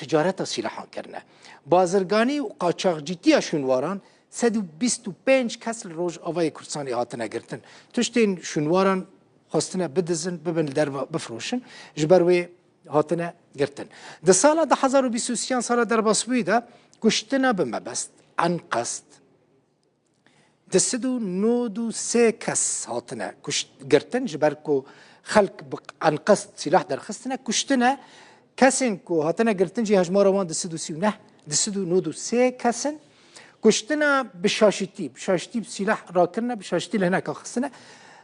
تجارت سلاحان کرنه بازرگانی و قاچاقچیتی شونواران 125 کس روز آوای کردستانی هاتنه گرتن تشتین شونواران خواستنه بدزن ببن در بفروشن جبروی هاتنه گرتن ده سال 2023 سال در باسبوی ده کشتنه بمبست عن قصد ده 193 کس هاتنه کشت گرتن جبرکو خلق عن قصد سلاح در خستنه کشتنه کسین کو هاتنه گرتن جی هجمار وان ده 139 ده 193 کسن کشتنه بشاشتی سلاح را کرنه بشاشتی لهنه که خستنه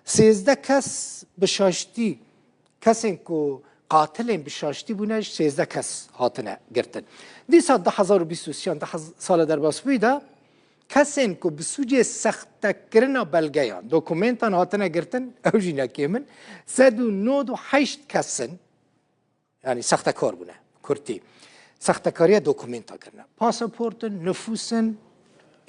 13 کس بشاشتی کسین کو قاتلین بشاشتی بونش 13 کس هاتنه گرتن دی سال 2023 سال در باسبوی ده کسین کو بسوجه سخت کرنا بلگیان دوکومنتان هاتنه گرتن اوجی نکیمن 198 کسن یعنی سخت کار بونه کرتی سخت کاری دوکومنتا کرنه پاسپورت نفوسن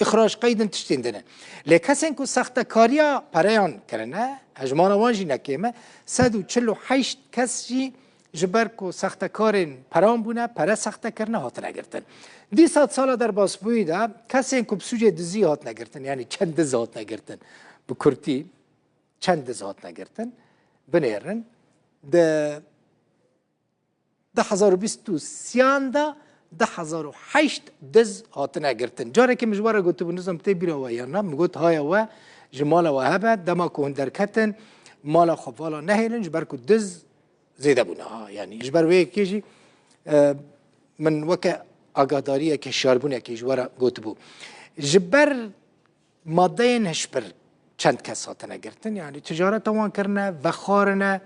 اخراج قیدن تشتین دنه لیکسین کو سخت کاریا پریان کرنه هجمان وانجی نکیمه 148 کسی جبر کو سخت کارین پرام بونه پره سخت کرنه هات نگرتن دی سال در باسبوی ده کسین کو بسوجه دزی هات نگرتن یعنی چند دز هات نگرتن بکرتی چند دز هات نگرتن بنیرن ده 2023 ده 2008 دز هاتنه گرتن جاره که مجواره گوتو بنظام تی بیرا و یا نه مگوت های و جمال و هبه دما که هندرکتن مالا خفالا نهیلن جبر که دز زیده بونه ها یعنی جبر وی کیجی من وکه آگاداریه که شاربونه که جواره گوتو بو جبر ماده نشبر چند کس هاتنه گرتن یعنی تجارت وان کرنه و خارنه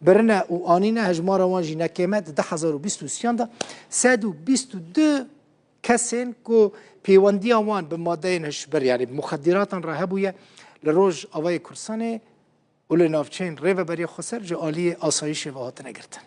برنه و آنینه هجمار وان جی نکیمت 2023 ده 122 کسین که پیوندی وان به ماده نشبر یعنی مخدرات را هبویه لروج آوای کرسانه اول نافچین ریو بری خسر جو آلی آسایش و هاتنه گرتن